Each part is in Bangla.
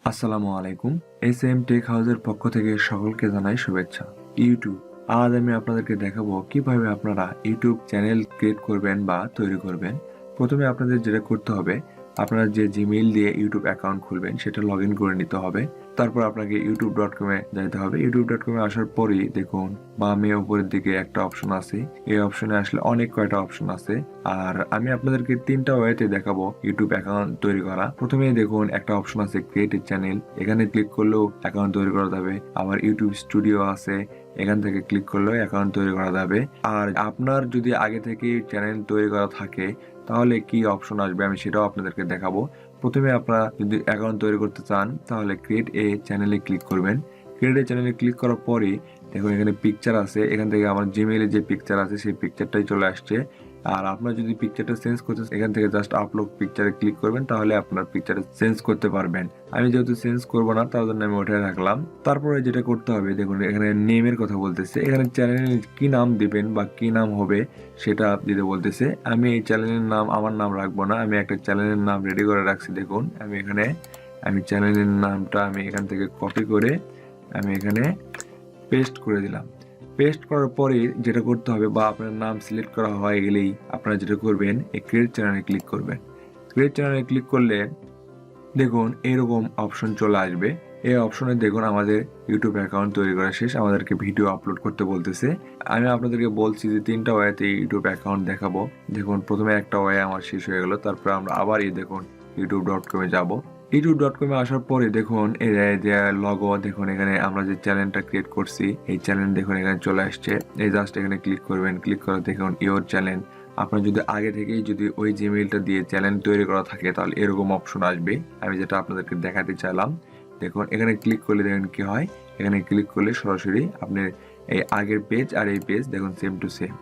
আসসালামু আলাইকুম। SMtechHouse-এর পক্ষ থেকে সকলকে জানাই শুভেচ্ছা। ইউটিউব, আজ আমি আপনাদেরকে দেখাবো কিভাবে আপনারা ইউটিউব চ্যানেল ক্রিয়েট করবেন বা তৈরি করবেন। প্রথমে আপনাদের যেটা করতে হবে, আপনারা যে জিমেইল দিয়ে ইউটিউব অ্যাকাউন্ট খুলবেন সেটা লগইন করে নিতে হবে। তারপর আপনাকে youtube.com এ যাইতে হবে। youtube.com এ আসার পরেই দেখুন বামে উপরের দিকে একটা অপশন আছে। এই অপশনে আসলে অনেক কয়টা অপশন আছে। আর আমি আপনাদেরকে 3টা ওয়েতে দেখাবো ইউটিউব অ্যাকাউন্ট তৈরি করা। প্রথমেই দেখুন একটা অপশন আছে ক্রিয়েট এ চ্যানেল। এখানে ক্লিক করলেও অ্যাকাউন্ট তৈরি করা যাবে। আবার ইউটিউব স্টুডিও আছে। এখান থেকে ক্লিক করলেও অ্যাকাউন্ট তৈরি করা যাবে। আর আপনার যদি আগে থেকে চ্যানেল তৈরি করা থাকে তাহলে কি অপশন আসবে আমি সেটাও আপনাদেরকে দেখাবো। প্রথমে আপনারা যদি অ্যাকাউন্ট তৈরি করতে চান তাহলে ক্রিয়েট এ চ্যানেলে ক্লিক করবেন। ক্রিয়েট এ চ্যানেলে ক্লিক করার পরেই দেখুন এখানে পিকচার আছে। এখান থেকে আমার জিমেইলে যে পিকচার আছে সেই পিকচারটাই চলে আসছে। আর আপনার যদি পিকচারটা চেঞ্জ করতে এখান থেকে জাস্ট আপলোড পিকচারে ক্লিক করবেন তাহলে আপনার পিকচারটা চেঞ্জ করতে পারবেন। আমি যেহেতু চেঞ্জ করব না তার জন্য আমি উঠে রাখলাম। তারপরে যেটা করতে হবে দেখুন এখানে নেমের কথা বলতেছে। এখানে চ্যানেলের কি নাম দিবেন বা কি নাম হবে সেটা দিতে বলতেছে। আমি এই চ্যানেলের নাম আমার নাম রাখবো না, আমি একটা চ্যানেলের নাম রেডি করে রাখছি। দেখুন আমি চ্যানেলের নামটা আমি এখান থেকে কপি করে আমি এখানে পেস্ট করে দিলাম। পেস্ট করার পরে যেটা করতে হবে বা আপনার নাম সিলেক্ট করা হয়ে গেলেই আপনারা যেটা করবেন এই ক্রিয়েট চ্যানেলে ক্লিক করবেন। ক্রিয়েট চ্যানেলে ক্লিক করলে দেখুন এরকম অপশন চলে আসবে। এই অপশনে দেখুন আমাদের ইউটিউব অ্যাকাউন্ট তৈরি করা শেষ। আমাদেরকে ভিডিও আপলোড করতে বলতেছে। আমি আপনাদেরকে বলছি যে 3টা ওয়েতে ইউটিউব অ্যাকাউন্ট দেখাবো। দেখুন প্রথমে একটা ওয়ে আমার শেষ হয়ে গেল। তারপর আমরা আবার দেখুন youtube.com এ যাব। youtube.com এ আসার পরে দেখুন এই যে লগো দেখুন এখানে আমরা যে চ্যানেলটা ক্রিয়েট করছি এই চ্যানেল দেখুন এখানে চলে আসছে। এই জাস্ট এখানে ক্লিক করবেন। ক্লিক করে দেখুন ইওর চ্যানেল। আপনার যদি আগে থেকেই যদি ওই জিমেইলটা দিয়ে চ্যানেল তৈরি করা থাকে তাহলে এরকম অপশন আসবে। আমি যেটা আপনাদেরকে দেখাতে চাইলাম। দেখুন এখানে ক্লিক করলে দেখুন কি হয়। এখানে ক্লিক করলে সরাসরি আপনি এই আগের পেজ আর এই পেজ দেখুন সেম টু সেম।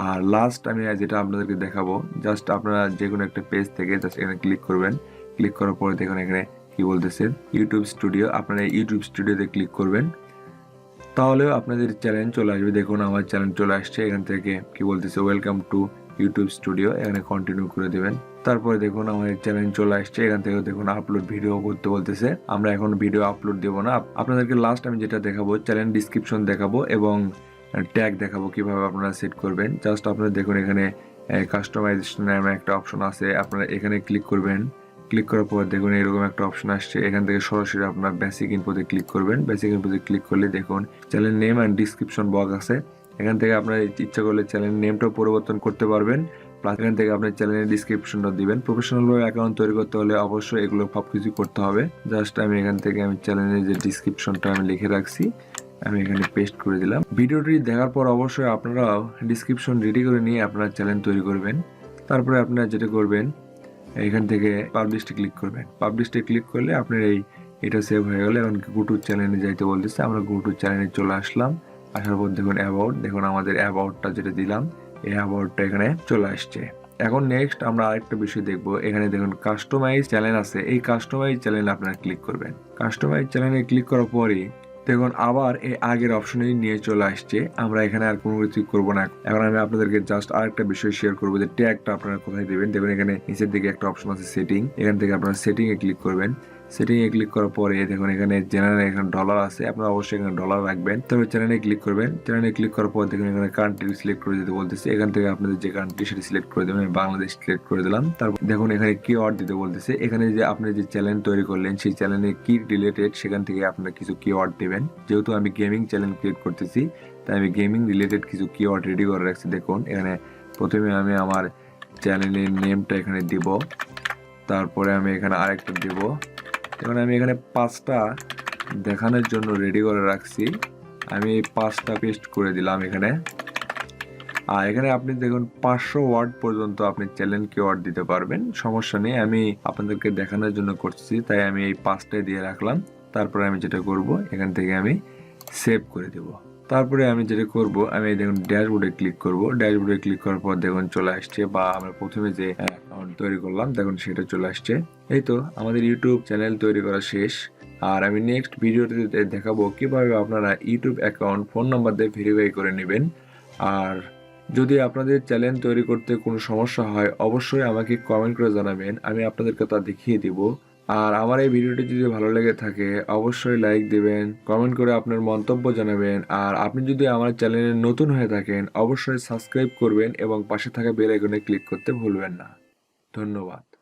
আর লাস্ট আমি যেটা আপনাদেরকে দেখাবো, জাস্ট আপনারা যে কোনো একটা পেজ থেকে জাস্ট এখানে ক্লিক করবেন। ক্লিক করার পরে দেখুন এখানে কি বলতেছে ইউটিউব স্টুডিও। আপনারা ইউটিউব স্টুডিওতে ক্লিক করবেন তাহলেও আপনাদের চ্যানেল চলে আসবে। দেখুন আমার চ্যানেল চলে আসছে। এখান থেকে কি বলতেছে ওয়েলকাম টু ইউটিউব স্টুডিও, এখানে কন্টিনিউ করে দেবেন। তারপরে দেখুন আমাদের চ্যানেল চলে আসছে। এখান থেকে দেখুন আপলোড ভিডিও করতে বলতেছে। আমরা এখন ভিডিও আপলোড দেব না। আপনাদেরকে লাস্ট আমি যেটা দেখাবো চ্যানেল ডিসক্রিপশন দেখাবো এবং ট্যাগ দেখাবো কিভাবে আপনারা সেট করবেন। জাস্ট আপনারা দেখুন এখানে কাস্টমাইজেশন নামে একটা অপশন আছে। আপনারা এখানে ক্লিক করবেন। ক্লিক করার পর দেখুন এরকম একটা অপশন আসছে। এখান থেকে সরাসরি আপনার বেসিক ইনফোতে ক্লিক করবেন। বেসিক ইনফোতে ক্লিক করলে দেখুন channel name and description box আছে। এখান থেকে আপনার ইচ্ছা করলে চ্যানেল নেমটাও পরিবর্তন করতে পারবেন। প্লাস এখান থেকে আপনার চ্যানেলের ডিসক্রিপশনটা দিবেন। প্রফেশনাল ভাবে অ্যাকাউন্ট তৈরি করতে হলে অবশ্যই এগুলো সবকিছু করতে হবে। জাস্ট আমি এখান থেকে আমি চ্যানেলের যে ডিসক্রিপশনটা আমি লিখে রাখছি আমি এখানে পেস্ট করে দিলাম। ভিডিওটি দেখার পর অবশ্যই আপনারাও ডিসক্রিপশন রেডি করে নিয়ে আপনার চ্যানেল তৈরি করবেন। তারপরে আপনারা যেটা করবেন এখান থেকে পাবলিশে ক্লিক করবেন। পাবলিশে ক্লিক করলে আপনার এটা সেভ হয়ে গেলে এখন গো টু চ্যানেলে যাইতে বলতেছে। আমরা গো টু চ্যানেলে চলে আসলাম। আসার পর দেখুন অ্যাবাউট, দেখুন আমাদের অ্যাবাউটটা যেটা দিলাম এই অ্যাবাউটটা এখানে চলে আসছে। এখন নেক্সট আমরা আরেকটা বিষয় দেখব। এখানে দেখুন কাস্টমাইজ চ্যানেল আছে। এই কাস্টমাইজ চ্যানেলে আপনারা ক্লিক করবেন। কাস্টমাইজ চ্যানেলে ক্লিক করার পরে দেখুন আবার এই আগের অপশনে নিয়ে চলে আসছে। আমরা এখানে আর কোনো কিছু করবো না। এখন আমি আপনাদেরকে জাস্ট আরেকটা বিষয় শেয়ার করবো যে ট্যাগটা আপনারা কোথায় দিবেন। দেখুন এখানে নিচের দিকে একটা অপশন আছে সেটিং। এখান থেকে আপনারা সেটিং এ ক্লিক করবেন। সেটিং এ ক্লিক করার পরে দেখুন এখানে জেনারেল এখানে ডলার আছে। আপনারা অবশ্যই এখানে ডলার রাখবেন। তবে চ্যানেলে ক্লিক করবেন। চ্যানেলে ক্লিক করার পর দেখুন এখানে কান্ট্রি সিলেক্ট করে দিতে বলতেছে। এখান থেকে আপনাদের যে কান্ট্রি সেটা সিলেক্ট করে দেবেন। আমি বাংলাদেশ সিলেক্ট করে দিলাম। তারপর দেখুন এখানে কিওয়ার্ড দিতে বলতেছে। এখানে যে আপনি যে চ্যানেল তৈরি করলেন সেই চ্যানেলে কি রিলেটেড সেখান থেকে আপনারা কিছু কিওয়ার্ড দিবেন। যেহেতু আমি গেমিং চ্যানেল ক্রিয়েট করতেছি তাই আমি গেমিং রিলেটেড কিছু কিওয়ার্ড রেডি করে রাখছি। দেখুন এখানে প্রথমে আমি আমার চ্যানেলের নেমটা এখানে দিব। তারপরে আমি এখানে আরেকটা দিব। এখন আমি এখানে 5টা দেখানোর জন্য রেডি করে রাখছি। আমি এই 5টা পেস্ট করে দিলাম এখানে। আর এখানে আপনি দেখুন 500 ওয়ার্ড পর্যন্ত আপনি চ্যানেল কিওয়ার্ড দিতে পারবেন, সমস্যা নেই। আমি আপনাদেরকে দেখানোর জন্য করছি তাই আমি এই 5টাই দিয়ে রাখলাম। তারপরে আমি যেটা করব এখান থেকে আমি সেভ করে দেব। তারপরে আমি যেটা করব আমি দেখুন ড্যাশবোর্ডে ক্লিক করব। ড্যাশবোর্ডে ক্লিক করার পর দেখুন চলে আসছে বা আমরা প্রথমে যে অ্যাকাউন্ট তৈরি করলাম দেখুন সেটা চলে আসছে। এই তো আমাদের ইউটিউব চ্যানেল তৈরি করা শেষ। আর আমি নেক্সট ভিডিওতে দেখাবো কিভাবে আপনারা ইউটিউব অ্যাকাউন্ট ফোন নাম্বার দিয়ে ভেরিফাই করে নেবেন। আর যদি আপনাদের চ্যানেল তৈরি করতে কোনো সমস্যা হয় অবশ্যই আমাকে কমেন্ট করে জানাবেন, আমি আপনাদেরকে তা দেখিয়ে দিব। আর আমার এই ভিডিওটি যদি ভালো লেগে থাকে অবশ্যই লাইক দিবেন, কমেন্ট করে আপনার মন্তব্য জানাবেন। আর আপনি যদি আমার চ্যানেলে নতুন হয়ে থাকেন অবশ্যই সাবস্ক্রাইব করবেন এবং পাশে থাকা বেল আইকনে ক্লিক করতে ভুলবেন না। ধন্যবাদ।